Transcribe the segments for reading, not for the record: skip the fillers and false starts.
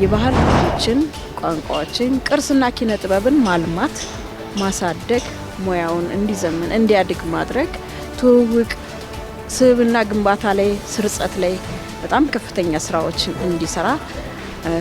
የባህል ሀብቶችን፣ ቋንቋዎችን፣ ቅርስና ኪነ ጥበብን ማልማት፣ ማሳደግ፣ ሙያውን እንዲዘምን እንዲያድግ ማድረግ፣ ትውውቅ፣ ስብዕና ግንባታ ላይ ስርጸት ላይ በጣም ከፍተኛ ስራዎችን እንዲሰራ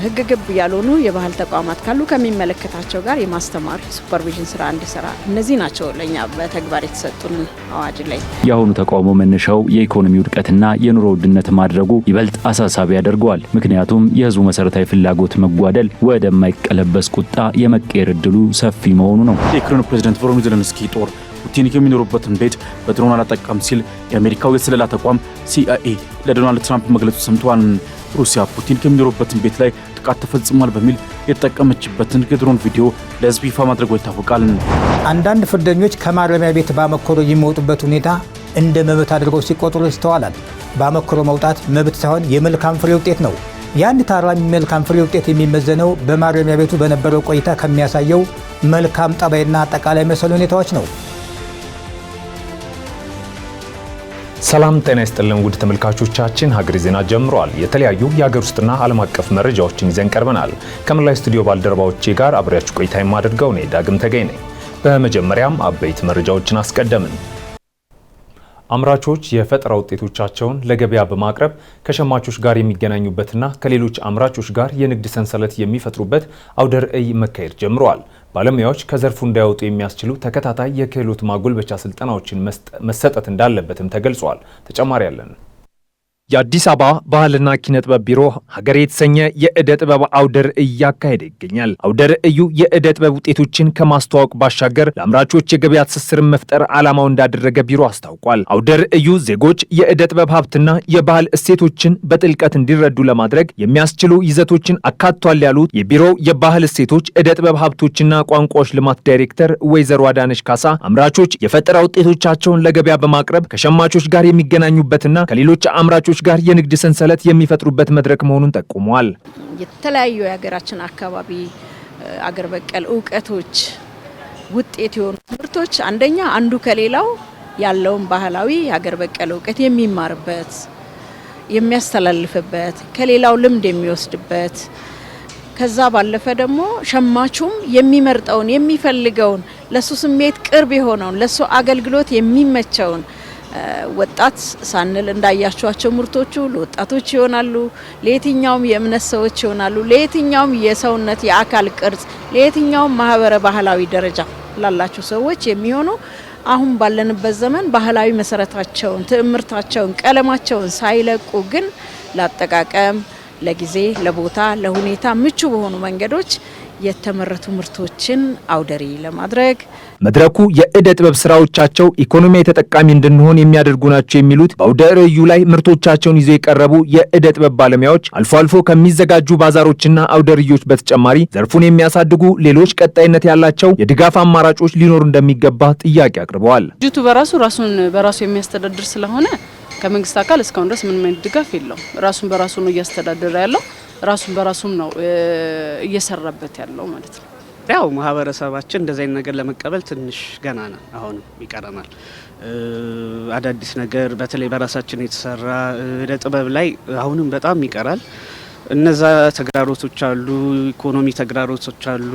ህግ ግብ ያልሆኑ የባህል ተቋማት ካሉ ከሚመለከታቸው ጋር የማስተማር ሱፐርቪዥን ስራ እንዲሰራ እነዚህ ናቸው ለኛ በተግባር የተሰጡን አዋጅ ላይ። የአሁኑ ተቋሞ መነሻው የኢኮኖሚ ውድቀትና የኑሮ ውድነት ማድረጉ ይበልጥ አሳሳቢ ያደርገዋል። ምክንያቱም የህዝቡ መሰረታዊ ፍላጎት መጓደል ወደማይቀለበስ ቁጣ የመቀየር እድሉ ሰፊ መሆኑ ነው። የዩክሬኑ ፕሬዝዳንት ቮሎዲሚር ዜሌንስኪ ጦር ፑቲን የሚኖሩበትን ቤት በድሮን አላጠቃም ሲል የአሜሪካው የስለላ ተቋም CIA ለዶናልድ ትራምፕ መግለጹ ሰምቷል። ሩሲያ ፑቲን የሚኖሩበትን ቤት ላይ ጥቃት ተፈጽሟል በሚል የተጠቀመችበትን የድሮን ቪዲዮ ለህዝብ ይፋ ማድረጉ ይታወቃል። አንዳንድ ፍርደኞች ከማረሚያ ቤት በአመክሮ የሚወጡበት ሁኔታ እንደ መብት አድርገው ሲቆጥሩ ይስተዋላል። በአመክሮ መውጣት መብት ሳይሆን የመልካም ፍሬ ውጤት ነው። የአንድ ታራሚ መልካም ፍሬ ውጤት የሚመዘነው በማረሚያ ቤቱ በነበረው ቆይታ ከሚያሳየው መልካም ጠባይና አጠቃላይ መሰል ሁኔታዎች ነው። ሰላም ጤና ይስጥልን ውድ ተመልካቾቻችን፣ ሀገሬ ዜና ጀምሯል። የተለያዩ የሀገር ውስጥና ዓለም አቀፍ መረጃዎችን ይዘን ቀርበናል። ከመላይ ስቱዲዮ ባልደረባዎቼ ጋር አብሬያችሁ ቆይታ የማደርገው እኔ ዳግም ተገኝ ነኝ። በመጀመሪያም አበይት መረጃዎችን አስቀደምን። አምራቾች የፈጠራ ውጤቶቻቸውን ለገበያ በማቅረብ ከሸማቾች ጋር የሚገናኙበትና ከሌሎች አምራቾች ጋር የንግድ ሰንሰለት የሚፈጥሩበት አውደ ርዕይ መካሄድ ጀምሯል። ባለሙያዎች ከዘርፉ እንዳይወጡ የሚያስችሉ ተከታታይ የክህሎት ማጎልበቻ ስልጠናዎችን መሰጠት እንዳለበትም ተገልጿል። ተጨማሪ ያለን የአዲስ አበባ ባህልና ኪነ ጥበብ ቢሮ ሀገሬ የተሰኘ የዕደ ጥበብ አውደ ርዕይ እያካሄደ ይገኛል። አውደ ርዕዩ የዕደ ጥበብ ውጤቶችን ከማስተዋወቅ ባሻገር ለአምራቾች የገበያ ትስስርን መፍጠር ዓላማው እንዳደረገ ቢሮ አስታውቋል። አውደ ርዕዩ ዜጎች የዕደ ጥበብ ሀብትና የባህል እሴቶችን በጥልቀት እንዲረዱ ለማድረግ የሚያስችሉ ይዘቶችን አካቷል ያሉት የቢሮው የባህል እሴቶች ዕደ ጥበብ ሀብቶችና ቋንቋዎች ልማት ዳይሬክተር ወይዘሮ አዳነች ካሳ አምራቾች የፈጠራ ውጤቶቻቸውን ለገበያ በማቅረብ ከሸማቾች ጋር የሚገናኙበትና ከሌሎች አምራቾች ጋር የንግድ ሰንሰለት የሚፈጥሩበት መድረክ መሆኑን ጠቁመዋል። የተለያዩ የሀገራችን አካባቢ አገር በቀል ዕውቀቶች ውጤት የሆኑ ምርቶች አንደኛ አንዱ ከሌላው ያለውን ባህላዊ የሀገር በቀል ዕውቀት የሚማርበት የሚያስተላልፍበት ከሌላው ልምድ የሚወስድበት ከዛ ባለፈ ደግሞ ሸማቹም የሚመርጠውን የሚፈልገውን ለሱ ስሜት ቅርብ የሆነውን ለሱ አገልግሎት የሚመቸውን ወጣት ሳንል እንዳያችኋቸው ምርቶቹ ለወጣቶች ይሆናሉ፣ ለየትኛውም የእምነት ሰዎች ይሆናሉ፣ ለየትኛውም የሰውነት የአካል ቅርጽ፣ ለየትኛውም ማህበረ ባህላዊ ደረጃ ላላቸው ሰዎች የሚሆኑ አሁን ባለንበት ዘመን ባህላዊ መሰረታቸውን፣ ትዕምርታቸውን፣ ቀለማቸውን ሳይለቁ ግን ለአጠቃቀም፣ ለጊዜ፣ ለቦታ፣ ለሁኔታ ምቹ በሆኑ መንገዶች የተመረቱ ምርቶችን አውደ ርዕይ ለማድረግ መድረኩ የዕደ ጥበብ ስራዎቻቸው ኢኮኖሚያዊ ተጠቃሚ እንድንሆን የሚያደርጉ ናቸው የሚሉት በአውደ ርዕዩ ላይ ምርቶቻቸውን ይዘው የቀረቡ የዕደ ጥበብ ባለሙያዎች አልፎ አልፎ ከሚዘጋጁ ባዛሮችና አውደ ርዕዮች በተጨማሪ ዘርፉን የሚያሳድጉ ሌሎች ቀጣይነት ያላቸው የድጋፍ አማራጮች ሊኖሩ እንደሚገባ ጥያቄ አቅርበዋል። ድርጅቱ በራሱ የሚያስተዳድር ስለሆነ ከመንግስት አካል እስካሁን ድረስ ምንም አይነት ድጋፍ የለውም። ራሱን በራሱ ነው እያስተዳደረ ያለው። ራሱን በራሱም ነው እየሰራበት ያለው ማለት ነው። ያው ማህበረሰባችን እንደዚህ አይነት ነገር ለመቀበል ትንሽ ገና ነው፣ አሁንም ይቀረናል። አዳዲስ ነገር በተለይ በራሳችን የተሰራ ዕደ ጥበብ ላይ አሁንም በጣም ይቀራል። እነዛ ተግዳሮቶች አሉ፣ ኢኮኖሚ ተግዳሮቶች አሉ፣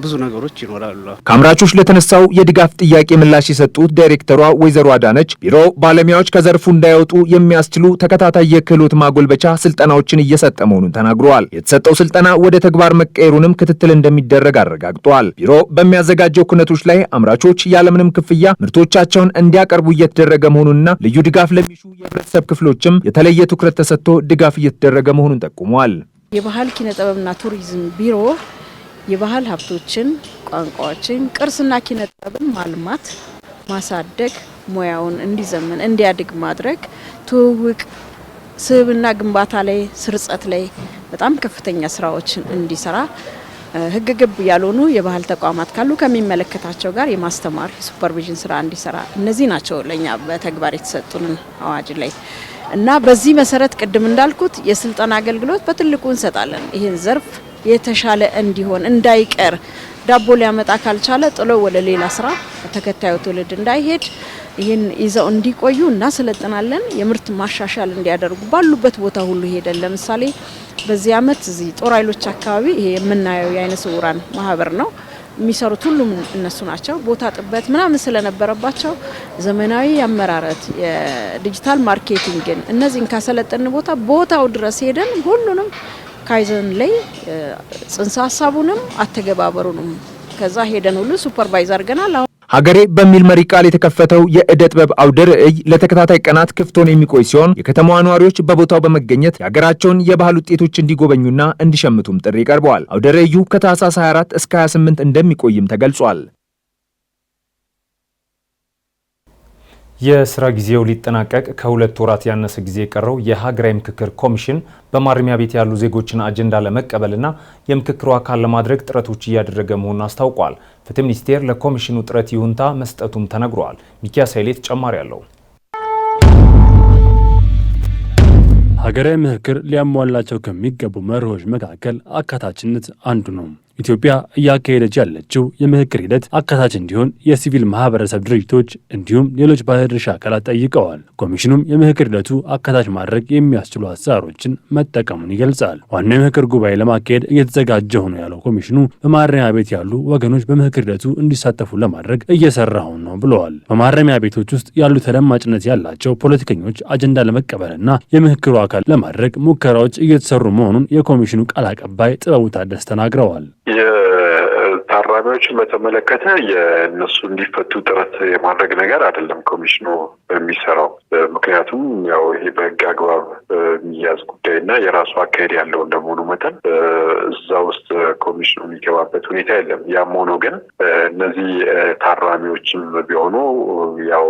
ብዙ ነገሮች ይኖራሉ። ከአምራቾች ለተነሳው የድጋፍ ጥያቄ ምላሽ የሰጡት ዳይሬክተሯ ወይዘሮ አዳነች ቢሮ ባለሙያዎች ከዘርፉ እንዳይወጡ የሚያስችሉ ተከታታይ የክህሎት ማጎልበቻ ስልጠናዎችን እየሰጠ መሆኑን ተናግረዋል። የተሰጠው ስልጠና ወደ ተግባር መቀየሩንም ክትትል እንደሚደረግ አረጋግጠዋል። ቢሮ በሚያዘጋጀው ኩነቶች ላይ አምራቾች ያለምንም ክፍያ ምርቶቻቸውን እንዲያቀርቡ እየተደረገ መሆኑንና ልዩ ድጋፍ ለሚሹ የህብረተሰብ ክፍሎችም የተለየ ትኩረት ተሰጥቶ ድጋፍ እየተደረገ መሆኑን ጠቁመዋል። የባህል ኪነ ጥበብና ቱሪዝም ቢሮ የባህል ሀብቶችን፣ ቋንቋዎችን፣ ቅርስና ኪነ ጥበብን ማልማት፣ ማሳደግ፣ ሙያውን እንዲዘምን እንዲያድግ ማድረግ፣ ትውውቅ፣ ስብዕና ግንባታ ላይ ስርጸት ላይ በጣም ከፍተኛ ስራዎችን እንዲሰራ ህግ ግብ ያልሆኑ የባህል ተቋማት ካሉ ከሚመለከታቸው ጋር የማስተማር ሱፐርቪዥን ስራ እንዲሰራ እነዚህ ናቸው ለኛ በተግባር የተሰጡን አዋጅ ላይ እና በዚህ መሰረት ቅድም እንዳልኩት የስልጠና አገልግሎት በትልቁ እንሰጣለን። ይሄን ዘርፍ የተሻለ እንዲሆን እንዳይቀር ዳቦ ሊያመጣ ካልቻለ ጥሎ ወደ ሌላ ስራ ተከታዩ ትውልድ እንዳይሄድ ይህን ይዘው እንዲቆዩ እናሰለጥናለን። የምርት ማሻሻል እንዲያደርጉ ባሉበት ቦታ ሁሉ ሄደን ለምሳሌ በዚህ አመት እዚህ ጦር ኃይሎች አካባቢ ይሄ የምናየው የአይነ ስውራን ማህበር ነው የሚሰሩት ሁሉም እነሱ ናቸው። ቦታ ጥበት ምናምን ስለነበረባቸው ዘመናዊ አመራረት የዲጂታል ማርኬቲንግን እነዚህን ካሰለጠን ቦታው ድረስ ሄደን ሁሉንም ካይዘን ላይ ጽንሰ ሐሳቡንም አተገባበሩንም ከዛ ሄደን ሁሉ ሱፐርቫይዘር አድርገናል። ሀገሬ በሚል መሪ ቃል የተከፈተው የእደ ጥበብ አውደ ርዕይ ለተከታታይ ቀናት ክፍት ሆኖ የሚቆይ ሲሆን የከተማዋ ነዋሪዎች በቦታው በመገኘት የሀገራቸውን የባህል ውጤቶች እንዲጎበኙና እንዲሸምቱም ጥሪ ቀርበዋል። አውደ ርዕዩ ከታህሳስ 24 እስከ 28 እንደሚቆይም ተገልጿል። የስራ ጊዜው ሊጠናቀቅ ከ2 ወራት ያነሰ ጊዜ የቀረው የሀገራዊ ምክክር ኮሚሽን በማረሚያ ቤት ያሉ ዜጎችን አጀንዳ ለመቀበልና የምክክሩ አካል ለማድረግ ጥረቶች እያደረገ መሆኑን አስታውቋል። ፍትህ ሚኒስቴር ለኮሚሽኑ ጥረት ይሁንታ መስጠቱም ተነግሯል። ሚኪያስ ኃይሌ ተጨማሪ አለው። ሀገራዊ ምክክር ሊያሟላቸው ከሚገቡ መርሆች መካከል አካታችነት አንዱ ነው። ኢትዮጵያ እያካሄደች ያለችው የምክክር ሂደት አካታች እንዲሆን የሲቪል ማህበረሰብ ድርጅቶች እንዲሁም ሌሎች ባለድርሻ አካላት ጠይቀዋል። ኮሚሽኑም የምክክር ሂደቱ አካታች ማድረግ የሚያስችሉ አሰራሮችን መጠቀሙን ይገልጻል። ዋናው የምክክር ጉባኤ ለማካሄድ እየተዘጋጀ ነው ያለው ኮሚሽኑ በማረሚያ ቤት ያሉ ወገኖች በምክክር ሂደቱ እንዲሳተፉ ለማድረግ እየሰራሁ ነው ብለዋል። በማረሚያ ቤቶች ውስጥ ያሉ ተደማጭነት ያላቸው ፖለቲከኞች አጀንዳ ለመቀበልና የምክክሩ አካል ለማድረግ ሙከራዎች እየተሰሩ መሆኑን የኮሚሽኑ ቃል አቀባይ ጥበቡ ታደሰ ተናግረዋል። የታራሚዎችን በተመለከተ የእነሱ እንዲፈቱ ጥረት የማድረግ ነገር አይደለም ኮሚሽኑ የሚሰራው። ምክንያቱም ያው ይሄ በህግ አግባብ የሚያዝ ጉዳይና የራሱ አካሄድ ያለው እንደመሆኑ መጠን እዛ ውስጥ ኮሚሽኑ የሚገባበት ሁኔታ የለም። ያም ሆኖ ግን እነዚህ ታራሚዎችም ቢሆኑ ያው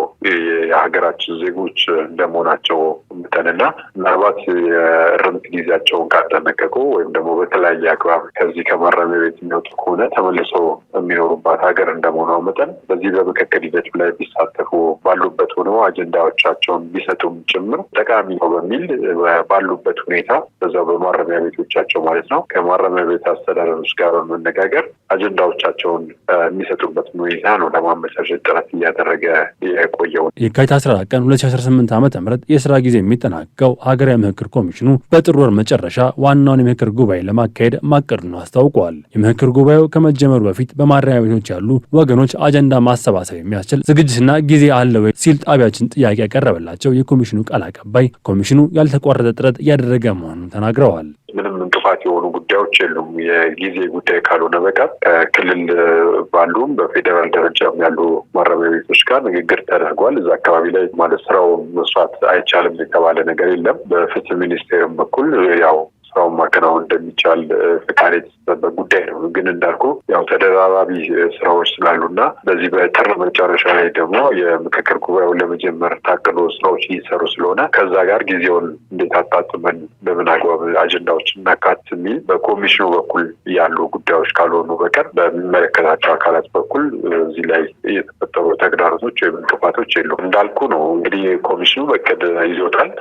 የሀገራችን ዜጎች እንደመሆናቸው መጠንና ምናልባት የእርምት ጊዜያቸውን ካጠናቀቁ ወይም ደግሞ በተለያየ አግባብ ከዚህ ከማረሚያ ቤት የሚወጡ ከሆነ ተመልሰው የሚኖሩባት ሀገር እንደመሆኗ መጠን በዚህ በምክክር ሂደት ላይ ቢሳተፉ ባሉበት ሆነው አጀንዳዎቻቸውን ቢሰጡም ጭምር ጠቃሚ ነው በሚል ባሉበት ሁኔታ በዛው በማረሚያ ቤቶቻቸው ማለት ነው ከማረሚያ ቤት አስተዳደሮች ጋር በመነጋገር አጀንዳዎቻቸውን የሚሰጡበት ሁኔታ ነው ለማመቻቸት ጥረት እያደረገ የቆየው። የካቲት 14 ቀን 2018 ዓ.ም የስራ ጊዜ የሚጠናቀቀው ሀገራዊ ምክክር ኮሚሽኑ በጥር ወር መጨረሻ ዋናውን የምክክር ጉባኤ ለማካሄድ ማቀዱን አስታውቋል። የምክክር ጉባኤው ከመጀመሩ በፊት በማረሚያ ቤቶች ያሉ ወገኖች አጀንዳ ማሰባሰብ የሚያስችል ዝግጅትና ጊዜ አለ ወይ ሲል ጣቢያችን ጥያቄ ያቀረበላቸው የኮሚሽኑ ቃል አቀባይ ኮሚሽኑ ያልተቋረጠ ጥረት እያደረገ መሆኑን ተናግረዋል። ምንም እንቅፋት የሆኑ ጉዳዮች የሉም። የጊዜ ጉዳይ ካልሆነ በቀር ክልል ባሉም በፌዴራል ደረጃም ያሉ ማረሚያ ቤቶች ጋር ንግግር ተደርጓል። እዛ አካባቢ ላይ ማለት ስራው መስራት አይቻልም የተባለ ነገር የለም። በፍትህ ሚኒስቴርም በኩል ያው ስራውን ማከናወን እንደሚቻል ፍቃድ የተሰጠበት ጉዳይ ነው። ግን እንዳልኩ ያው ተደራራቢ ስራዎች ስላሉና በዚህ በጥር መጨረሻ ላይ ደግሞ የምክክር ጉባኤውን ለመጀመር ታቅዶ ስራዎች እየሰሩ ስለሆነ ከዛ ጋር ጊዜውን እንዴት አጣጥመን በምን አግባብ አጀንዳዎች እናካት የሚል በኮሚሽኑ በኩል ያሉ ጉዳዮች ካልሆኑ በቀር በሚመለከታቸው አካላት በኩል እዚህ ላይ የተፈጠሩ ተግዳሮቶች ወይም እንቅፋቶች የሉም። እንዳልኩ ነው እንግዲህ ኮሚሽኑ በቅድ ይዞታል።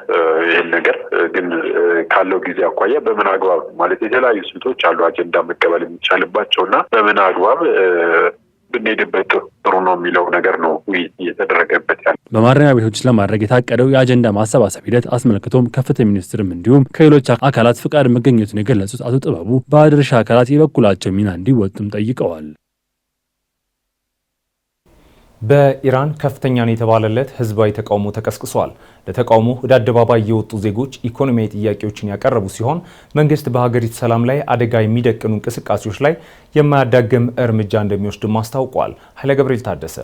ይህን ነገር ግን ካለው ጊዜ አኳያ በምን አግባብ ማለት የተለያዩ ስልቶች አሉ አጀንዳ መቀበል የሚቻልባቸውና በምን አግባብ ብንሄድበት ጥሩ ነው የሚለው ነገር ነው እየተደረገበት ያለ። በማረሚያ ቤቶች ለማድረግ የታቀደው የአጀንዳ ማሰባሰብ ሂደት አስመልክቶም ከፍትህ ሚኒስትርም እንዲሁም ከሌሎች አካላት ፍቃድ መገኘቱን የገለጹት አቶ ጥበቡ ባለድርሻ አካላት የበኩላቸው ሚና እንዲወጡም ጠይቀዋል። በኢራን ከፍተኛ ነው የተባለለት ህዝባዊ ተቃውሞ ተቀስቅሷል። ለተቃውሞ ወደ አደባባይ የወጡ ዜጎች ኢኮኖሚያዊ ጥያቄዎችን ያቀረቡ ሲሆን መንግስት በሀገሪቱ ሰላም ላይ አደጋ የሚደቅኑ እንቅስቃሴዎች ላይ የማያዳግም እርምጃ እንደሚወስድም አስታውቋል። ኃይለ ገብርኤል ታደሰ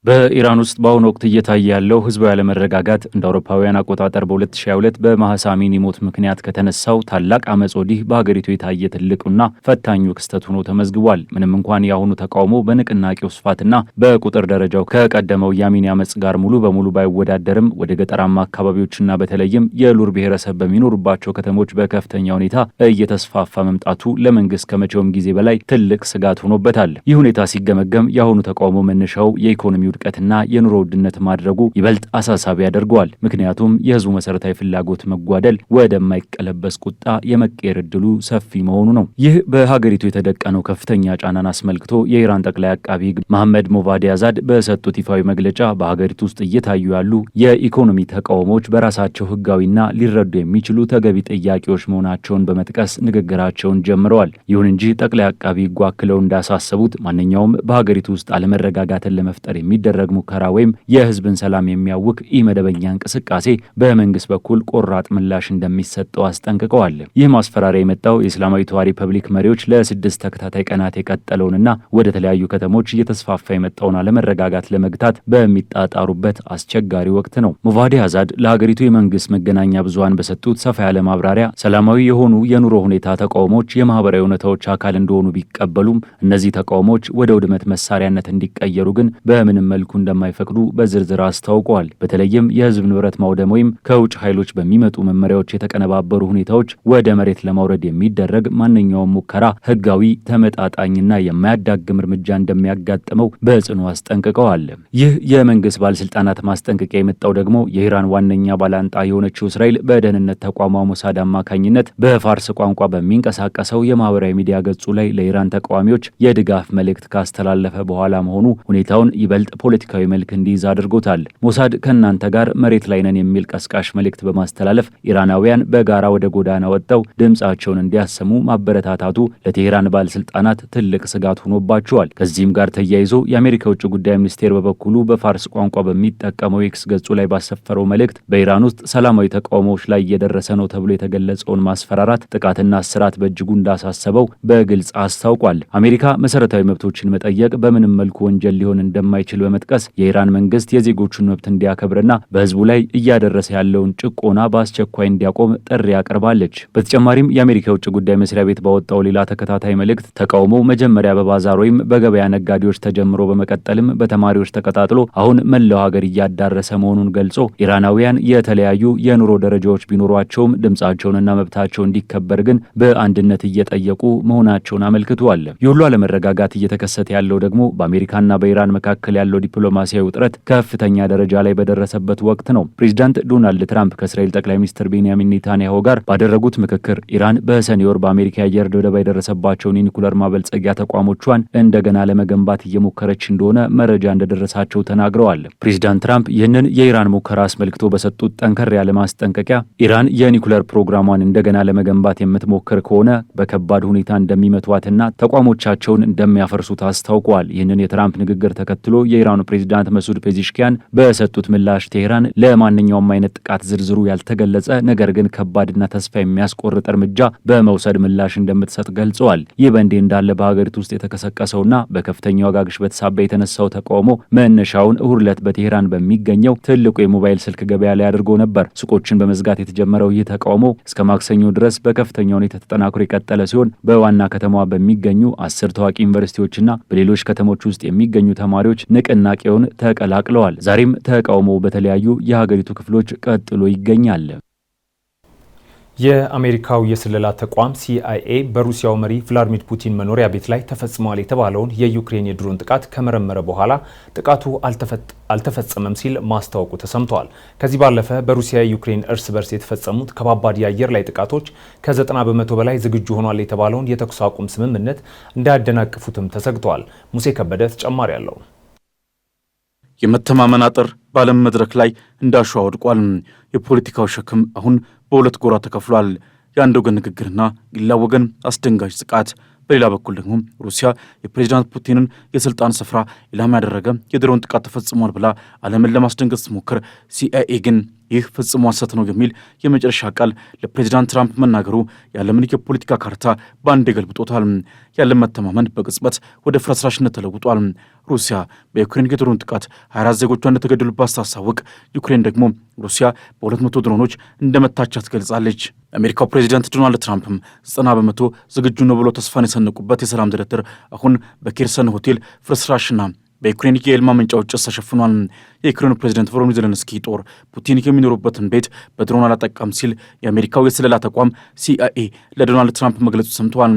በኢራን ውስጥ በአሁኑ ወቅት እየታየ ያለው ህዝባዊ አለመረጋጋት እንደ አውሮፓውያን አቆጣጠር በ2022 በማህሳ አሚኒ ሞት ምክንያት ከተነሳው ታላቅ አመጽ ወዲህ በሀገሪቱ የታየ ትልቁና ፈታኙ ክስተት ሆኖ ተመዝግቧል። ምንም እንኳን የአሁኑ ተቃውሞ በንቅናቄው ስፋትና በቁጥር ደረጃው ከቀደመው የአሚኒ አመጽ ጋር ሙሉ በሙሉ ባይወዳደርም ወደ ገጠራማ አካባቢዎችና በተለይም የሉር ብሔረሰብ በሚኖሩባቸው ከተሞች በከፍተኛ ሁኔታ እየተስፋፋ መምጣቱ ለመንግስት ከመቼውም ጊዜ በላይ ትልቅ ስጋት ሆኖበታል። ይህ ሁኔታ ሲገመገም የአሁኑ ተቃውሞ መነሻው የኢኮኖሚ ውድቀትና የኑሮ ውድነት ማድረጉ ይበልጥ አሳሳቢ ያደርገዋል። ምክንያቱም የህዝቡ መሰረታዊ ፍላጎት መጓደል ወደማይቀለበስ ቁጣ የመቀየር እድሉ ሰፊ መሆኑ ነው። ይህ በሀገሪቱ የተደቀነው ከፍተኛ ጫናን አስመልክቶ የኢራን ጠቅላይ አቃቢ ህግ መሐመድ ሞቫዲ አዛድ በሰጡት ይፋዊ መግለጫ በሀገሪቱ ውስጥ እየታዩ ያሉ የኢኮኖሚ ተቃውሞዎች በራሳቸው ህጋዊና ሊረዱ የሚችሉ ተገቢ ጥያቄዎች መሆናቸውን በመጥቀስ ንግግራቸውን ጀምረዋል። ይሁን እንጂ ጠቅላይ አቃቢ ህጉ አክለው እንዳሳሰቡት ማንኛውም በሀገሪቱ ውስጥ አለመረጋጋትን ለመፍጠር የሚደረግ ሙከራ ወይም የህዝብን ሰላም የሚያውክ ኢመደበኛ እንቅስቃሴ በመንግስት በኩል ቆራጥ ምላሽ እንደሚሰጠው አስጠንቅቀዋል። ይህ ማስፈራሪያ የመጣው የእስላማዊቷ ሪፐብሊክ መሪዎች ለ6 ተከታታይ ቀናት የቀጠለውንና ወደ ተለያዩ ከተሞች እየተስፋፋ የመጣውን አለመረጋጋት ለመግታት በሚጣጣሩበት አስቸጋሪ ወቅት ነው። ሙቫዲ አዛድ ለሀገሪቱ የመንግስት መገናኛ ብዙሃን በሰጡት ሰፋ ያለ ማብራሪያ ሰላማዊ የሆኑ የኑሮ ሁኔታ ተቃውሞች የማህበራዊ እውነታዎች አካል እንደሆኑ ቢቀበሉም እነዚህ ተቃውሞች ወደ ውድመት መሳሪያነት እንዲቀየሩ ግን በምንም መልኩ እንደማይፈቅዱ በዝርዝር አስታውቀዋል። በተለይም የህዝብ ንብረት ማውደም ወይም ከውጭ ኃይሎች በሚመጡ መመሪያዎች የተቀነባበሩ ሁኔታዎች ወደ መሬት ለማውረድ የሚደረግ ማንኛውም ሙከራ ህጋዊ፣ ተመጣጣኝና የማያዳግም እርምጃ እንደሚያጋጥመው በጽኑ አስጠንቅቀዋል። ይህ የመንግስት ባለስልጣናት ማስጠንቀቂያ የመጣው ደግሞ የኢራን ዋነኛ ባላንጣ የሆነችው እስራኤል በደህንነት ተቋሟ ሞሳድ አማካኝነት በፋርስ ቋንቋ በሚንቀሳቀሰው የማህበራዊ ሚዲያ ገጹ ላይ ለኢራን ተቃዋሚዎች የድጋፍ መልእክት ካስተላለፈ በኋላ መሆኑ ሁኔታውን ይበልጥ ፖለቲካዊ መልክ እንዲይዝ አድርጎታል። ሞሳድ ከእናንተ ጋር መሬት ላይ ነን የሚል ቀስቃሽ መልእክት በማስተላለፍ ኢራናውያን በጋራ ወደ ጎዳና ወጥተው ድምጻቸውን እንዲያሰሙ ማበረታታቱ ለቴሄራን ባለስልጣናት ትልቅ ስጋት ሆኖባቸዋል። ከዚህም ጋር ተያይዞ የአሜሪካ ውጭ ጉዳይ ሚኒስቴር በበኩሉ በፋርስ ቋንቋ በሚጠቀመው ኤክስ ገጹ ላይ ባሰፈረው መልእክት በኢራን ውስጥ ሰላማዊ ተቃውሞዎች ላይ እየደረሰ ነው ተብሎ የተገለጸውን ማስፈራራት፣ ጥቃትና እስራት በእጅጉ እንዳሳሰበው በግልጽ አስታውቋል። አሜሪካ መሰረታዊ መብቶችን መጠየቅ በምንም መልኩ ወንጀል ሊሆን እንደማይችል በመጥቀስ የኢራን መንግስት የዜጎቹን መብት እንዲያከብርና በህዝቡ ላይ እያደረሰ ያለውን ጭቆና በአስቸኳይ እንዲያቆም ጥሪ አቅርባለች። በተጨማሪም የአሜሪካ የውጭ ጉዳይ መስሪያ ቤት ባወጣው ሌላ ተከታታይ መልእክት ተቃውሞው መጀመሪያ በባዛር ወይም በገበያ ነጋዴዎች ተጀምሮ በመቀጠልም በተማሪዎች ተቀጣጥሎ አሁን መላው ሀገር እያዳረሰ መሆኑን ገልጾ ኢራናውያን የተለያዩ የኑሮ ደረጃዎች ቢኖሯቸውም ድምጻቸውንና መብታቸው እንዲከበር ግን በአንድነት እየጠየቁ መሆናቸውን አመልክቷል። የሁሉ አለመረጋጋት እየተከሰተ ያለው ደግሞ በአሜሪካና በኢራን መካከል ያለው ዲፕሎማሲያዊ ውጥረት ከፍተኛ ደረጃ ላይ በደረሰበት ወቅት ነው። ፕሬዚዳንት ዶናልድ ትራምፕ ከእስራኤል ጠቅላይ ሚኒስትር ቤንያሚን ኔታንያሁ ጋር ባደረጉት ምክክር ኢራን በሰኔ ወር በአሜሪካ የአየር ድብደባ የደረሰባቸውን የኒኩለር ማበልጸጊያ ተቋሞቿን እንደገና ለመገንባት እየሞከረች እንደሆነ መረጃ እንደደረሳቸው ተናግረዋል። ፕሬዚዳንት ትራምፕ ይህንን የኢራን ሙከራ አስመልክቶ በሰጡት ጠንከር ያለ ማስጠንቀቂያ ኢራን የኒኩለር ፕሮግራሟን እንደገና ለመገንባት የምትሞክር ከሆነ በከባድ ሁኔታ እንደሚመቷትና ተቋሞቻቸውን እንደሚያፈርሱት አስታውቀዋል። ይህንን የትራምፕ ንግግር ተከትሎ የኢራኑ ፕሬዚዳንት መሱድ ፔዚሽኪያን በሰጡት ምላሽ ቴሄራን ለማንኛውም አይነት ጥቃት ዝርዝሩ ያልተገለጸ ነገር ግን ከባድና ተስፋ የሚያስቆርጥ እርምጃ በመውሰድ ምላሽ እንደምትሰጥ ገልጸዋል። ይህ በእንዲህ እንዳለ በሀገሪቱ ውስጥ የተቀሰቀሰውና በከፍተኛ ዋጋ ግሽበት ሳቢያ የተነሳው ተቃውሞ መነሻውን እሁድ ዕለት በቴሄራን በሚገኘው ትልቁ የሞባይል ስልክ ገበያ ላይ አድርጎ ነበር። ሱቆችን በመዝጋት የተጀመረው ይህ ተቃውሞ እስከ ማክሰኞ ድረስ በከፍተኛ ሁኔታ ተጠናክሮ የቀጠለ ሲሆን በዋና ከተማዋ በሚገኙ 10 ታዋቂ ዩኒቨርሲቲዎችና በሌሎች ከተሞች ውስጥ የሚገኙ ተማሪዎች ንቅናቄውን ተቀላቅለዋል። ዛሬም ተቃውሞው በተለያዩ የሀገሪቱ ክፍሎች ቀጥሎ ይገኛል። የአሜሪካው የስለላ ተቋም CIA በሩሲያው መሪ ቭላድሚር ፑቲን መኖሪያ ቤት ላይ ተፈጽሟል የተባለውን የዩክሬን የድሮን ጥቃት ከመረመረ በኋላ ጥቃቱ አልተፈጸመም ሲል ማስታወቁ ተሰምቷል። ከዚህ ባለፈ በሩሲያ ዩክሬን እርስ በርስ የተፈጸሙት ከባባድ የአየር ላይ ጥቃቶች ከ90 በመቶ በላይ ዝግጁ ሆኗል የተባለውን የተኩስ አቁም ስምምነት እንዳያደናቅፉትም ተሰግቷል። ሙሴ ከበደ ተጨማሪ አለው። የመተማመን አጥር በዓለም መድረክ ላይ እንዳሸዋ ወድቋል። የፖለቲካው ሸክም አሁን በሁለት ጎራ ተከፍሏል። የአንድ ወገን ንግግርና ሌላ ወገን አስደንጋጭ ጥቃት። በሌላ በኩል ደግሞ ሩሲያ የፕሬዚዳንት ፑቲንን የስልጣን ስፍራ ኢላማ ያደረገ የድሮን ጥቃት ተፈጽሟል ብላ ዓለምን ለማስደንገጥ ስትሞክር CIA ግን ይህ ፍጽሞ ሐሰት ነው የሚል የመጨረሻ ቃል ለፕሬዚዳንት ትራምፕ መናገሩ የዓለምን የፖለቲካ ካርታ በአንድ ገልብጦታል። ያለን መተማመን በቅጽበት ወደ ፍርስራሽነት ተለውጧል። ሩሲያ በዩክሬን የድሮን ጥቃት 24 ዜጎቿ እንደተገደሉባት ስታሳውቅ፣ ዩክሬን ደግሞ ሩሲያ በ200 ድሮኖች እንደመታቻት ገልጻለች። የአሜሪካው ፕሬዚዳንት ዶናልድ ትራምፕም 90 በመቶ ዝግጁ ነው ብሎ ተስፋን የሰነቁበት የሰላም ድርድር አሁን በኬርሰን ሆቴል ፍርስራሽና በዩክሬን የኃይል ማመንጫዎች ጭስ ተሸፍኗል። የዩክሬኑ ፕሬዚዳንት ቮሎዲሚር ዜሌንስኪ ጦር ፑቲን የሚኖሩበትን ቤት በድሮን አላጠቃም ሲል የአሜሪካው የስለላ ተቋም CIA ለዶናልድ ትራምፕ መግለጹ ሰምተዋል።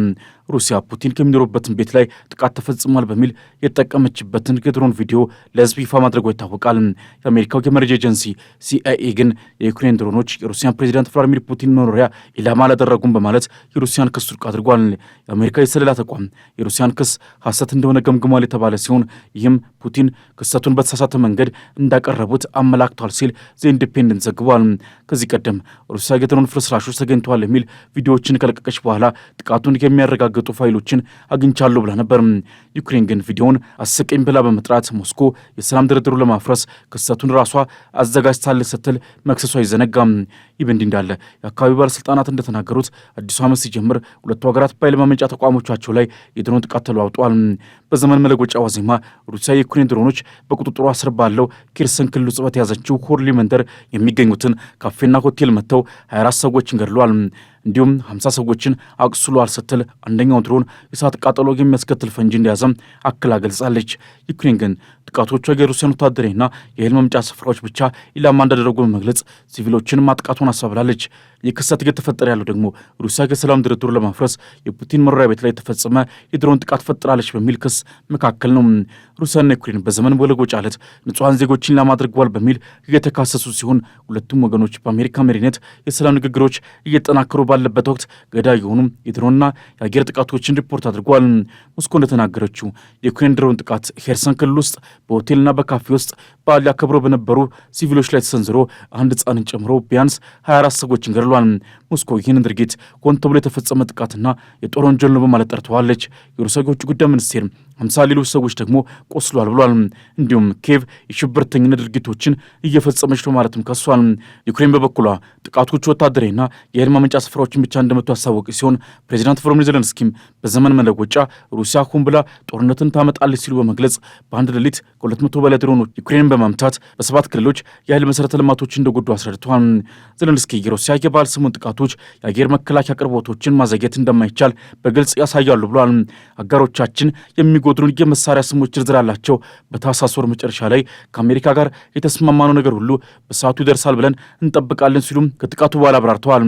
ሩሲያ ፑቲን ከሚኖሩበትን ቤት ላይ ጥቃት ተፈጽሟል በሚል የተጠቀመችበትን የድሮን ቪዲዮ ለህዝብ ይፋ ማድረጉ ይታወቃል። የአሜሪካው የመረጃ ኤጀንሲ ሲአይኤ ግን የዩክሬን ድሮኖች የሩሲያን ፕሬዚዳንት ቭላዲሚር ፑቲን መኖሪያ ኢላማ አላደረጉም በማለት የሩሲያን ክስ ውድቅ አድርጓል። የአሜሪካ የስለላ ተቋም የሩሲያን ክስ ሐሰት እንደሆነ ገምግሟል የተባለ ሲሆን ይህም ፑቲን ክስተቱን በተሳሳተ መንገድ እንዳቀረቡት አመላክቷል ሲል ዘ ኢንዲፔንደንት ዘግቧል። ከዚህ ቀደም ሩሲያ የድሮን ፍርስራሾች ተገኝተዋል የሚል ቪዲዮዎችን ከለቀቀች በኋላ ጥቃቱን የሚያረጋግጡ ፋይሎችን አግኝቻለሁ ብላ ነበር። ዩክሬን ግን ቪዲዮውን አስቀኝ ብላ በመጥራት ሞስኮ የሰላም ድርድሩ ለማፍረስ ክስተቱን ራሷ አዘጋጅታለች ስትል መክሰሷ አይዘነጋም። ይህ በእንዲህ እንዳለ የአካባቢው ባለስልጣናት እንደተናገሩት አዲሱ ዓመት ሲጀምር ሁለቱ ሀገራት በኃይል ማመንጫ ተቋሞቻቸው ላይ የድሮን ጥቃት ተለዋውጠዋል። በዘመን መለወጫ ዋዜማ ሩሲያ የዩክሬን ድሮኖች በቁጥጥሯ ስር ባለው ኬርሰን ክልል ውስጥ በተያዘችው ሆርሊ መንደር የሚገኙትን ካፌና ሆቴል መጥተው 24 ሰዎችን ገድለዋል። እንዲሁም 50 ሰዎችን አቁስሏል ስትል አንደኛው ድሮን የእሳት ቃጠሎ የሚያስከትል ፈንጂ እንደያዘም አክላ ገልጻለች። ዩክሬን ግን ጥቃቶቿ የሩሲያን ወታደራዊና የኃይል ማመንጫ ስፍራዎች ብቻ ኢላማ እንዳደረጉ በመግለጽ ሲቪሎችን ማጥቃቱን አሳብላለች። ይህ ክስተት እየተፈጠረ ያለው ደግሞ ሩሲያ የሰላም ድርድሩ ለማፍረስ የፑቲን መኖሪያ ቤት ላይ የተፈጸመ የድሮን ጥቃት ፈጥራለች በሚል ክስ መካከል ነው። ሩሲያና ዩክሬን በዘመን መለወጫ ዕለት ንጹሐን ዜጎችን ለማድረጓል በሚል እየተካሰሱ ሲሆን ሁለቱም ወገኖች በአሜሪካ መሪነት የሰላም ንግግሮች እየጠናከሩ ባለበት ወቅት ገዳይ የሆኑ የድሮንና የአየር ጥቃቶችን ሪፖርት አድርጓል። ሞስኮ እንደተናገረችው የዩክሬን ድሮን ጥቃት ሄርሰን ክልል ውስጥ በሆቴልና በካፌ ውስጥ በዓል ያከብሩ በነበሩ ሲቪሎች ላይ ተሰንዝሮ አንድ ሕፃንን ጨምሮ ቢያንስ 24 ሰዎችን ገድሏል። ሞስኮ ይህንን ድርጊት ሆን ተብሎ የተፈጸመ ጥቃትና የጦር ወንጀል ነው በማለት ጠርተዋለች። የሩሲያ የውጭ ጉዳይ ሚኒስቴር 50 ሌሎች ሰዎች ደግሞ ቆስሏል ብሏል። እንዲሁም ኪየቭ የሽብርተኝነት ድርጊቶችን እየፈጸመች ነው ማለትም ከሷል። ዩክሬን በበኩሏ ጥቃቶቹ ወታደራዊና የኃይል ማመንጫ ስፍራዎችን ብቻ እንደመቱ ያሳወቀ ሲሆን ፕሬዚዳንት ቮሎዲሚር ዜሌንስኪም በዘመን መለወጫ ሩሲያ ሆን ብላ ጦርነትን ታመጣለች ሲሉ በመግለጽ በአንድ ሌሊት ከ200 በላይ ድሮኖች ዩክሬንን በማምታት በ7 ክልሎች የኃይል መሰረተ ልማቶች እንደጎዱ አስረድተዋል። ዜሌንስኪ የሩሲያ የበዓል ሰሞን ጥቃቶች የአየር መከላከያ አቅርቦቶችን ማዘግየት እንደማይቻል በግልጽ ያሳያሉ ብሏል። አጋሮቻችን የሚጎድሩን የመሳሪያ ስሞች ዝርዝር አላቸው። በታህሳስ ወር መጨረሻ ላይ ከአሜሪካ ጋር የተስማማነው ነገር ሁሉ በሰዓቱ ይደርሳል ብለን እንጠብቃለን ሲሉም ከጥቃቱ በኋላ አብራርተዋል።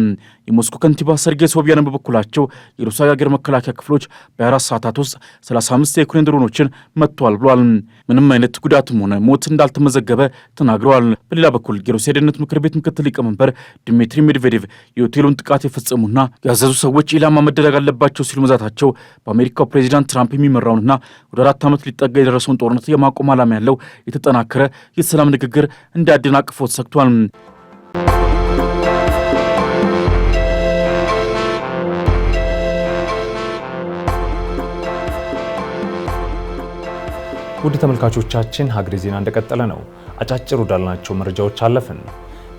የሞስኮ ከንቲባ ሰርጌይ ሶቢያን በበኩላቸው የሩሲያ የአገር መከላከያ ክፍሎች በ24 ሰዓታት ውስጥ 35 የዩክሬን ድሮኖችን መጥተዋል ብሏል። ምንም አይነት ጉዳትም ሆነ ሞት እንዳልተመዘገበ ተናግረዋል። በሌላ በኩል የሩሲያ የደህንነት ምክር ቤት ምክትል ሊቀመንበር ዲሚትሪ ሜድቬዴቭ የሆቴሉን ጥቃት የፈጸሙና ያዘዙ ሰዎች ኢላማ መደረግ አለባቸው ሲሉ መዛታቸው በአሜሪካው ፕሬዚዳንት ትራምፕ የሚመራውንና ወደ 4 ዓመት ሊጠጋ የደረሰውን ጦርነት የማቆም ዓላማ ያለው የተጠናከረ የሰላም ንግግር እንዲያደናቅፎት ሰግቷል። ውድ ተመልካቾቻችን ሀገሬ ዜና እንደቀጠለ ነው። አጫጭር ወዳልናቸው መረጃዎች አለፍን።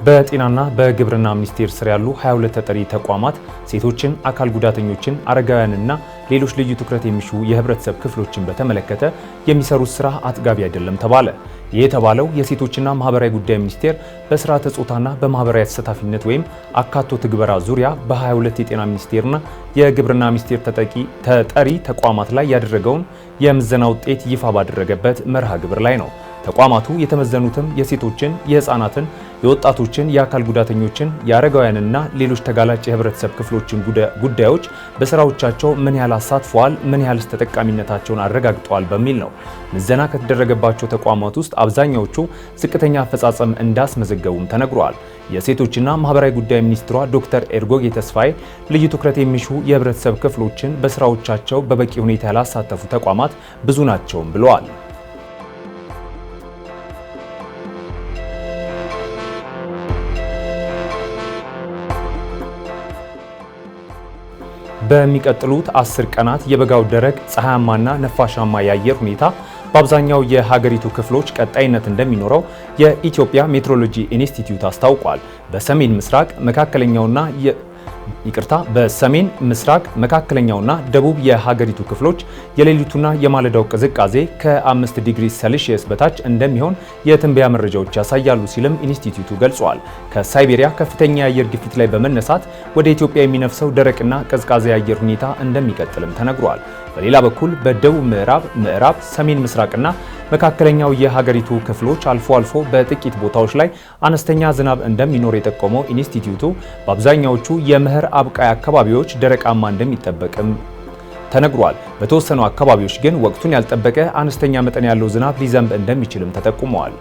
በጤናና በግብርና ሚኒስቴር ስር ያሉ 22 ተጠሪ ተቋማት ሴቶችን፣ አካል ጉዳተኞችን፣ አረጋውያንና ሌሎች ልዩ ትኩረት የሚሹ የህብረተሰብ ክፍሎችን በተመለከተ የሚሰሩት ስራ አጥጋቢ አይደለም ተባለ። ይህ የተባለው የሴቶችና ማህበራዊ ጉዳይ ሚኒስቴር በስርዓተ ጾታና በማህበራዊ ተሳታፊነት ወይም አካቶ ትግበራ ዙሪያ በ22 የጤና ሚኒስቴርና የግብርና ሚኒስቴር ተጠሪ ተቋማት ላይ ያደረገውን የምዘና ውጤት ይፋ ባደረገበት መርሃ ግብር ላይ ነው። ተቋማቱ የተመዘኑትም የሴቶችን፣ የህፃናትን፣ የወጣቶችን፣ የአካል ጉዳተኞችን፣ የአረጋውያንና ሌሎች ተጋላጭ የህብረተሰብ ክፍሎችን ጉዳዮች በስራዎቻቸው ምን ያህል አሳትፈዋል፣ ምን ያህልስ ተጠቃሚነታቸውን አረጋግጠዋል በሚል ነው። ምዘና ከተደረገባቸው ተቋማት ውስጥ አብዛኛዎቹ ዝቅተኛ አፈጻጸም እንዳስመዘገቡም ተነግሯል። የሴቶችና ማህበራዊ ጉዳይ ሚኒስትሯ ዶክተር ኤርጎጌ ተስፋዬ ልዩ ትኩረት የሚሹ የህብረተሰብ ክፍሎችን በስራዎቻቸው በበቂ ሁኔታ ያላሳተፉ ተቋማት ብዙ ናቸውም ብለዋል። በሚቀጥሉት 10 ቀናት የበጋው ደረቅ ፀሐያማና ነፋሻማ የአየር ሁኔታ በአብዛኛው የሀገሪቱ ክፍሎች ቀጣይነት እንደሚኖረው የኢትዮጵያ ሜትሮሎጂ ኢንስቲትዩት አስታውቋል። በሰሜን ምስራቅ መካከለኛውና ደቡብ የሀገሪቱ ክፍሎች የሌሊቱና የማለዳው ቅዝቃዜ ከ5 ዲግሪ ሴልሺየስ በታች እንደሚሆን የትንበያ መረጃዎች ያሳያሉ ሲልም ኢንስቲትዩቱ ገልጿል። ከሳይቤሪያ ከፍተኛ የአየር ግፊት ላይ በመነሳት ወደ ኢትዮጵያ የሚነፍሰው ደረቅና ቀዝቃዛ የአየር ሁኔታ እንደሚቀጥልም ተነግሯል። በሌላ በኩል በደቡብ ምዕራብ፣ ሰሜን ምስራቅና መካከለኛው የሀገሪቱ ክፍሎች አልፎ አልፎ በጥቂት ቦታዎች ላይ አነስተኛ ዝናብ እንደሚኖር የጠቆመው ኢንስቲትዩቱ በአብዛኛዎቹ የመኸር አብቃይ አካባቢዎች ደረቃማ እንደሚጠበቅም ተነግሯል። በተወሰኑ አካባቢዎች ግን ወቅቱን ያልጠበቀ አነስተኛ መጠን ያለው ዝናብ ሊዘንብ እንደሚችልም ተጠቁመዋል።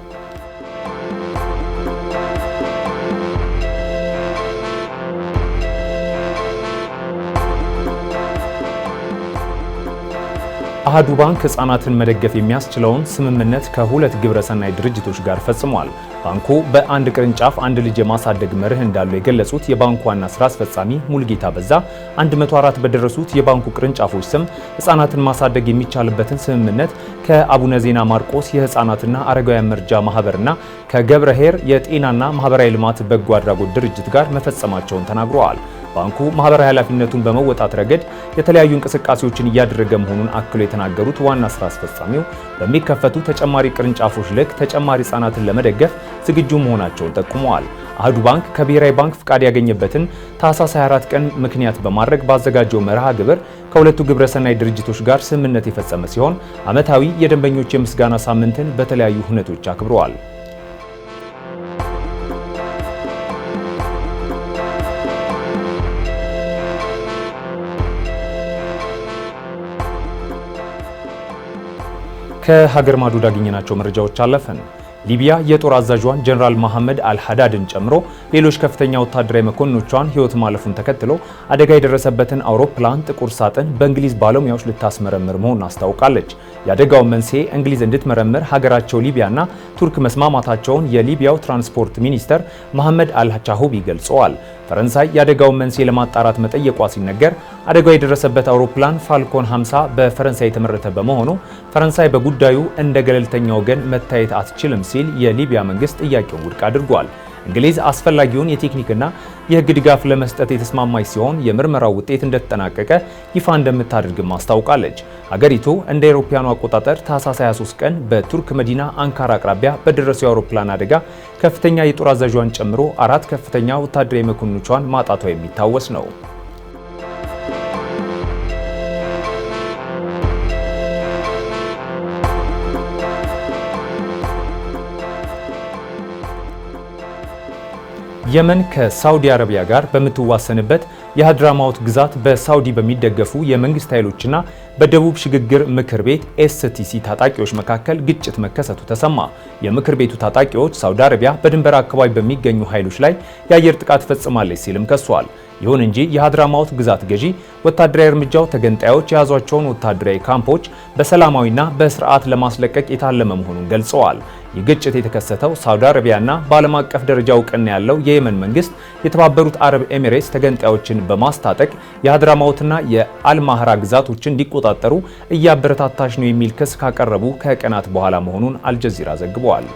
አሃዱ ባንክ ህጻናትን መደገፍ የሚያስችለውን ስምምነት ከሁለት ግብረሰናይ ድርጅቶች ጋር ፈጽሟል። ባንኩ በአንድ ቅርንጫፍ አንድ ልጅ የማሳደግ መርህ እንዳለው የገለጹት የባንኩ ዋና ስራ አስፈጻሚ ሙልጌታ በዛ 104 በደረሱት የባንኩ ቅርንጫፎች ስም ህጻናትን ማሳደግ የሚቻልበትን ስምምነት ከአቡነ ዜና ማርቆስ የህጻናትና አረጋውያን መርጃ ማህበርና ከገብረኄር የጤናና ማህበራዊ ልማት በጎ አድራጎት ድርጅት ጋር መፈጸማቸውን ተናግረዋል። ባንኩ ማህበራዊ ኃላፊነቱን በመወጣት ረገድ የተለያዩ እንቅስቃሴዎችን እያደረገ መሆኑን አክሎ የተናገሩት ዋና ስራ አስፈጻሚው በሚከፈቱ ተጨማሪ ቅርንጫፎች ልክ ተጨማሪ ህጻናትን ለመደገፍ ዝግጁ መሆናቸውን ጠቁመዋል። አሃዱ ባንክ ከብሔራዊ ባንክ ፍቃድ ያገኘበትን ታህሳስ 24 ቀን ምክንያት በማድረግ ባዘጋጀው መርሃ ግብር ከሁለቱ ግብረሰናይ ድርጅቶች ጋር ስምምነት የፈጸመ ሲሆን ዓመታዊ የደንበኞች የምስጋና ሳምንትን በተለያዩ ሁነቶች አክብረዋል። ከሀገር ማዶ ያገኘናቸው መረጃዎች አለፈን። ሊቢያ የጦር አዛዧን ጀነራል መሐመድ አልሐዳድን ጨምሮ ሌሎች ከፍተኛ ወታደራዊ መኮንኖቿን ህይወት ማለፉን ተከትሎ አደጋ የደረሰበትን አውሮፕላን ጥቁር ሳጥን በእንግሊዝ ባለሙያዎች ልታስመረምር መሆኑን አስታውቃለች። የአደጋውን መንስኤ እንግሊዝ እንድትመረምር ሀገራቸው ሊቢያና ቱርክ መስማማታቸውን የሊቢያው ትራንስፖርት ሚኒስተር መሐመድ አልቻሁቢ ገልጸዋል። ፈረንሳይ የአደጋውን መንስኤ ለማጣራት መጠየቋ ሲነገር አደጋው የደረሰበት አውሮፕላን ፋልኮን 50 በፈረንሳይ የተመረተ በመሆኑ ፈረንሳይ በጉዳዩ እንደ ገለልተኛ ወገን መታየት አትችልም ሲል የሊቢያ መንግስት ጥያቄውን ውድቅ አድርጓል። እንግሊዝ አስፈላጊውን የቴክኒክና የህግ ድጋፍ ለመስጠት የተስማማች ሲሆን የምርመራው ውጤት እንደተጠናቀቀ ይፋ እንደምታደርግም አስታውቃለች። ሀገሪቱ እንደ አውሮፓውያኑ አቆጣጠር ታህሳስ 23 ቀን በቱርክ መዲና አንካራ አቅራቢያ በደረሰው የአውሮፕላን አደጋ ከፍተኛ የጦር አዛዧን ጨምሮ 4 ከፍተኛ ወታደራዊ መኮንኖቿን ማጣቷ የሚታወስ ነው። የመን ከሳውዲ አረቢያ ጋር በምትዋሰንበት የሀድራማውት ግዛት በሳውዲ በሚደገፉ የመንግስት ኃይሎችና በደቡብ ሽግግር ምክር ቤት ኤስቲሲ ታጣቂዎች መካከል ግጭት መከሰቱ ተሰማ። የምክር ቤቱ ታጣቂዎች ሳውዲ አረቢያ በድንበር አካባቢ በሚገኙ ኃይሎች ላይ የአየር ጥቃት ፈጽማለች ሲልም ከሷል። ይሁን እንጂ የሀድራማውት ግዛት ገዢ ወታደራዊ እርምጃው ተገንጣዮች የያዟቸውን ወታደራዊ ካምፖች በሰላማዊና በስርዓት ለማስለቀቅ የታለመ መሆኑን ገልጸዋል። ይህ ግጭት የተከሰተው ሳውዲ አረቢያና በዓለም አቀፍ ደረጃ እውቅና ያለው የየመን መንግስት የተባበሩት አረብ ኤሚሬትስ ተገንጣዮችን በማስታጠቅ የሀድራማውትና የአልማህራ ግዛቶችን እንዲቆጣጠሩ እያበረታታች ነው የሚል ክስ ካቀረቡ ከቀናት በኋላ መሆኑን አልጀዚራ ዘግቧል።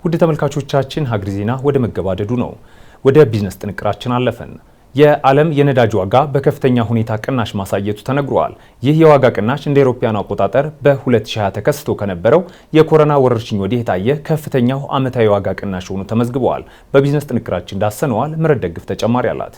ውድ ተመልካቾቻችን ሀገር ዜና ወደ መገባደዱ ነው። ወደ ቢዝነስ ጥንቅራችን አለፈን። የዓለም የነዳጅ ዋጋ በከፍተኛ ሁኔታ ቅናሽ ማሳየቱ ተነግሯል። ይህ የዋጋ ቅናሽ እንደ አውሮፓውያኑ አቆጣጠር በ2020 ተከስቶ ከነበረው የኮሮና ወረርሽኝ ወዲህ የታየ ከፍተኛው ዓመታዊ ዋጋ ቅናሽ ሆኖ ተመዝግበዋል። በቢዝነስ ጥንቅራችን ዳሰነዋል። ምረት ደግፍ ተጨማሪ አላት።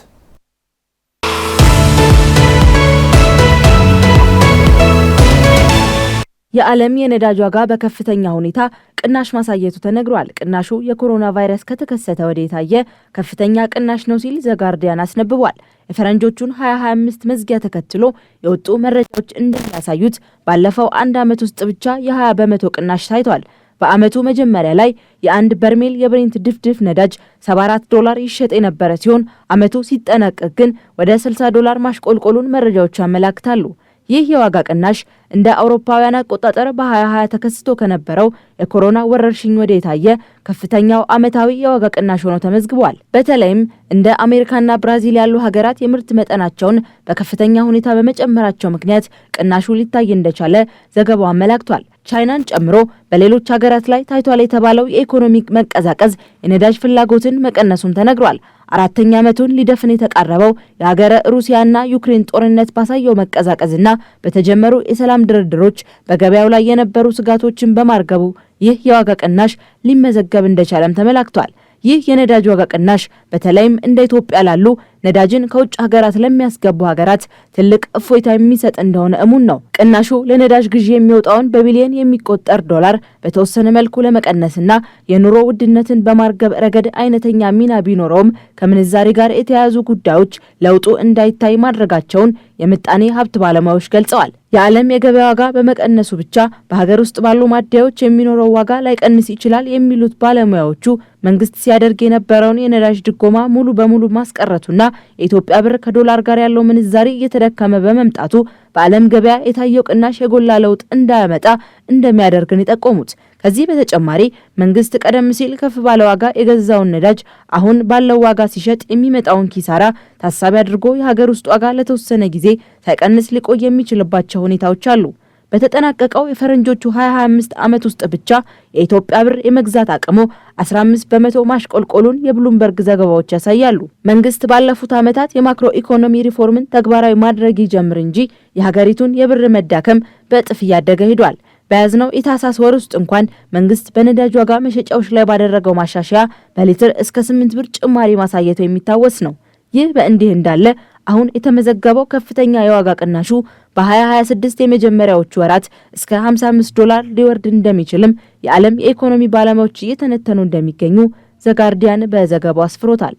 የዓለም የነዳጅ ዋጋ በከፍተኛ ሁኔታ ቅናሽ ማሳየቱ ተነግሯል። ቅናሹ የኮሮና ቫይረስ ከተከሰተ ወዲህ የታየ ከፍተኛ ቅናሽ ነው ሲል ዘጋርዲያን አስነብቧል። የፈረንጆቹን 2025 መዝጊያ ተከትሎ የወጡ መረጃዎች እንደሚያሳዩት ባለፈው አንድ ዓመት ውስጥ ብቻ የ20 በመቶ ቅናሽ ታይቷል። በዓመቱ መጀመሪያ ላይ የአንድ በርሜል የብሬንት ድፍድፍ ነዳጅ $74 ይሸጥ የነበረ ሲሆን ዓመቱ ሲጠናቀቅ ግን ወደ $60 ማሽቆልቆሉን መረጃዎች ያመላክታሉ። ይህ የዋጋ ቅናሽ እንደ አውሮፓውያን አቆጣጠር በ2020 ተከስቶ ከነበረው የኮሮና ወረርሽኝ ወዲህ የታየ ከፍተኛው ዓመታዊ የዋጋ ቅናሽ ሆኖ ተመዝግቧል። በተለይም እንደ አሜሪካና ብራዚል ያሉ ሀገራት የምርት መጠናቸውን በከፍተኛ ሁኔታ በመጨመራቸው ምክንያት ቅናሹ ሊታይ እንደቻለ ዘገባው አመላክቷል። ቻይናን ጨምሮ በሌሎች ሀገራት ላይ ታይቷል የተባለው የኢኮኖሚ መቀዛቀዝ የነዳጅ ፍላጎትን መቀነሱን ተነግሯል። አራተኛ ዓመቱን ሊደፍን የተቃረበው የሀገረ ሩሲያና ዩክሬን ጦርነት ባሳየው መቀዛቀዝና በተጀመሩ የሰላም ድርድሮች በገበያው ላይ የነበሩ ስጋቶችን በማርገቡ ይህ የዋጋ ቅናሽ ሊመዘገብ እንደቻለም ተመላክቷል። ይህ የነዳጅ ዋጋ ቅናሽ በተለይም እንደ ኢትዮጵያ ላሉ ነዳጅን ከውጭ ሀገራት ለሚያስገቡ ሀገራት ትልቅ እፎይታ የሚሰጥ እንደሆነ እሙን ነው። ቅናሹ ለነዳጅ ግዢ የሚወጣውን በቢሊዮን የሚቆጠር ዶላር በተወሰነ መልኩ ለመቀነስና የኑሮ ውድነትን በማርገብ ረገድ አይነተኛ ሚና ቢኖረውም ከምንዛሬ ጋር የተያያዙ ጉዳዮች ለውጡ እንዳይታይ ማድረጋቸውን የምጣኔ ሀብት ባለሙያዎች ገልጸዋል። የዓለም የገበያ ዋጋ በመቀነሱ ብቻ በሀገር ውስጥ ባሉ ማደያዎች የሚኖረው ዋጋ ላይቀንስ ይችላል የሚሉት ባለሙያዎቹ መንግስት ሲያደርግ የነበረውን የነዳጅ ድጎማ ሙሉ በሙሉ ማስቀረቱና የኢትዮጵያ ብር ከዶላር ጋር ያለው ምንዛሪ እየተዳከመ በመምጣቱ በዓለም ገበያ የታየው ቅናሽ የጎላ ለውጥ እንዳያመጣ እንደሚያደርግን የጠቆሙት። ከዚህ በተጨማሪ መንግስት ቀደም ሲል ከፍ ባለ ዋጋ የገዛውን ነዳጅ አሁን ባለው ዋጋ ሲሸጥ የሚመጣውን ኪሳራ ታሳቢ አድርጎ የሀገር ውስጥ ዋጋ ለተወሰነ ጊዜ ሳይቀንስ ሊቆይ የሚችልባቸው ሁኔታዎች አሉ። በተጠናቀቀው የፈረንጆቹ 2025 ዓመት ውስጥ ብቻ የኢትዮጵያ ብር የመግዛት አቅሙ 15 በመቶ ማሽቆልቆሉን የብሉምበርግ ዘገባዎች ያሳያሉ። መንግስት ባለፉት ዓመታት የማክሮ ኢኮኖሚ ሪፎርምን ተግባራዊ ማድረግ ይጀምር እንጂ የሀገሪቱን የብር መዳከም በእጥፍ እያደገ ሄዷል። በያዝነው የታህሳስ ወር ውስጥ እንኳን መንግስት በነዳጅ ዋጋ መሸጫዎች ላይ ባደረገው ማሻሻያ በሊትር እስከ 8 ብር ጭማሪ ማሳየቱ የሚታወስ ነው። ይህ በእንዲህ እንዳለ አሁን የተመዘገበው ከፍተኛ የዋጋ ቅናሹ በ2026 የመጀመሪያዎቹ ወራት እስከ $55 ሊወርድ እንደሚችልም የዓለም የኢኮኖሚ ባለሙያዎች እየተነተኑ እንደሚገኙ ዘጋርዲያን በዘገባው አስፍሮታል።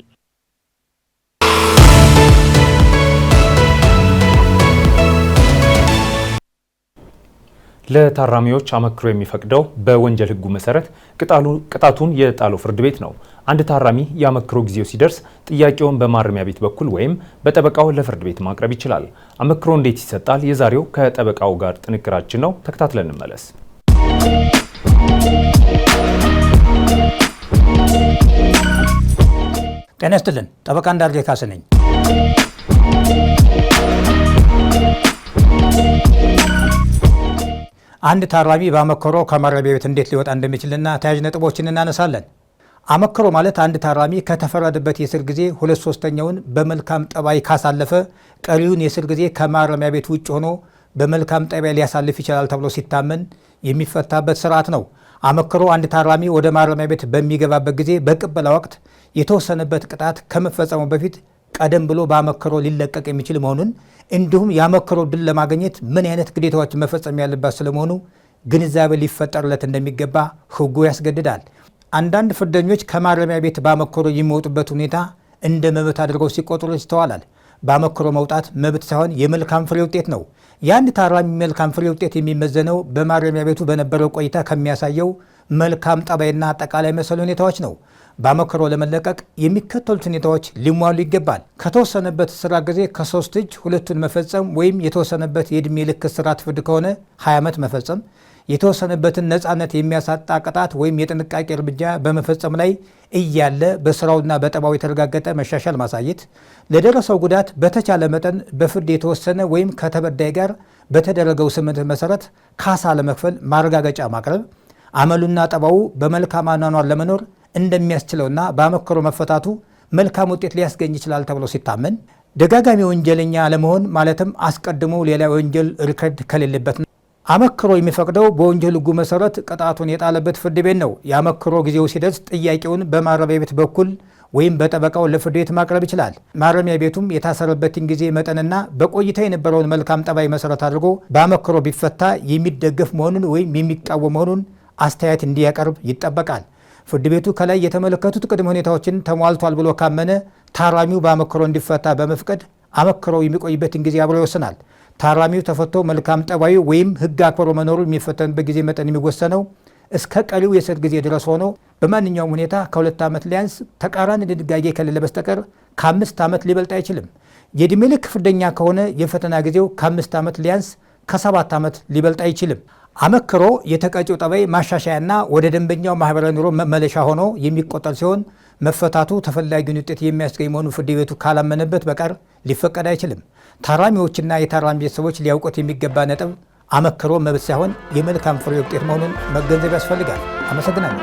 ለታራሚዎች አመክሮ የሚፈቅደው በወንጀል ሕጉ መሰረት ቅጣቱን የጣለው ፍርድ ቤት ነው። አንድ ታራሚ የአመክሮ ጊዜው ሲደርስ ጥያቄውን በማረሚያ ቤት በኩል ወይም በጠበቃው ለፍርድ ቤት ማቅረብ ይችላል። አመክሮ እንዴት ይሰጣል? የዛሬው ከጠበቃው ጋር ጥንቅራችን ነው። ተከታትለን እንመለስ። ጤና ይስጥልን። ጠበቃ እንዳርጌ ካሴ ነኝ። አንድ ታራሚ በአመክሮ ከማረሚያ ቤት እንዴት ሊወጣ እንደሚችልና ተያያዥ ነጥቦችን እናነሳለን። አመክሮ ማለት አንድ ታራሚ ከተፈረደበት የእስር ጊዜ 2/3ኛውን በመልካም ጠባይ ካሳለፈ ቀሪውን የእስር ጊዜ ከማረሚያ ቤት ውጭ ሆኖ በመልካም ጠባይ ሊያሳልፍ ይችላል ተብሎ ሲታመን የሚፈታበት ስርዓት ነው። አመክሮ አንድ ታራሚ ወደ ማረሚያ ቤት በሚገባበት ጊዜ በቅበላ ወቅት የተወሰነበት ቅጣት ከመፈጸሙ በፊት ቀደም ብሎ በአመክሮ ሊለቀቅ የሚችል መሆኑን እንዲሁም የአመክሮ ድል ለማግኘት ምን አይነት ግዴታዎች መፈጸም ያለባት ስለመሆኑ ግንዛቤ ሊፈጠርለት እንደሚገባ ሕጉ ያስገድዳል። አንዳንድ ፍርደኞች ከማረሚያ ቤት በአመክሮ የሚወጡበት ሁኔታ እንደ መብት አድርገው ሲቆጥሩ ይስተዋላል። በአመክሮ መውጣት መብት ሳይሆን የመልካም ፍሬ ውጤት ነው። የአንድ ታራሚ መልካም ፍሬ ውጤት የሚመዘነው በማረሚያ ቤቱ በነበረው ቆይታ ከሚያሳየው መልካም ጠባይና አጠቃላይ መሰል ሁኔታዎች ነው። በአመክሮ ለመለቀቅ የሚከተሉት ሁኔታዎች ሊሟሉ ይገባል። ከተወሰነበት እስራት ጊዜ ከ3 እጅ 2ቱን መፈጸም ወይም የተወሰነበት የዕድሜ ልክ እስራት ፍርድ ከሆነ 20 ዓመት መፈጸም፣ የተወሰነበትን ነፃነት የሚያሳጣ ቅጣት ወይም የጥንቃቄ እርምጃ በመፈጸም ላይ እያለ በስራውና በጠባው የተረጋገጠ መሻሻል ማሳየት፣ ለደረሰው ጉዳት በተቻለ መጠን በፍርድ የተወሰነ ወይም ከተበዳይ ጋር በተደረገው ስምምነት መሰረት ካሳ ለመክፈል ማረጋገጫ ማቅረብ፣ አመሉና ጠባው በመልካም አኗኗር ለመኖር እንደሚያስችለውና በአመክሮ መፈታቱ መልካም ውጤት ሊያስገኝ ይችላል ተብሎ ሲታመን፣ ደጋጋሚ ወንጀለኛ ለመሆን ማለትም አስቀድሞ ሌላ ወንጀል ሪከርድ ከሌለበት ነው። አመክሮ የሚፈቅደው በወንጀል ሕጉ መሰረት ቅጣቱን የጣለበት ፍርድ ቤት ነው። የአመክሮ ጊዜው ሲደርስ ጥያቄውን በማረሚያ ቤት በኩል ወይም በጠበቃው ለፍርድ ቤት ማቅረብ ይችላል። ማረሚያ ቤቱም የታሰረበትን ጊዜ መጠንና በቆይታ የነበረውን መልካም ጠባይ መሰረት አድርጎ በአመክሮ ቢፈታ የሚደገፍ መሆኑን ወይም የሚቃወም መሆኑን አስተያየት እንዲያቀርብ ይጠበቃል። ፍርድ ቤቱ ከላይ የተመለከቱት ቅድመ ሁኔታዎችን ተሟልቷል ብሎ ካመነ ታራሚው በአመክሮ እንዲፈታ በመፍቀድ አመክሮው የሚቆይበትን ጊዜ አብሮ ይወስናል። ታራሚው ተፈቶ መልካም ጠባዩ ወይም ሕግ አክብሮ መኖሩ የሚፈተንበት ጊዜ መጠን የሚወሰነው እስከ ቀሪው የእስር ጊዜ ድረስ ሆኖ በማንኛውም ሁኔታ ከ2 ዓመት ሊያንስ ተቃራኒ ድንጋጌ ከሌለ በስተቀር ከ5 ዓመት ሊበልጥ አይችልም። የዕድሜ ልክ ፍርደኛ ከሆነ የፈተና ጊዜው ከ5 ዓመት ሊያንስ ከ7 ዓመት ሊበልጥ አይችልም። አመክሮ የተቀጪው ጠባይ ማሻሻያና ወደ ደንበኛው ማህበራዊ ኑሮ መመለሻ ሆኖ የሚቆጠር ሲሆን መፈታቱ ተፈላጊውን ውጤት የሚያስገኝ መሆኑ ፍርድ ቤቱ ካላመነበት በቀር ሊፈቀድ አይችልም። ታራሚዎችና የታራሚ ቤተሰቦች ሊያውቁት የሚገባ ነጥብ አመክሮ መብት ሳይሆን የመልካም ፍሬ ውጤት መሆኑን መገንዘብ ያስፈልጋል። አመሰግናለሁ።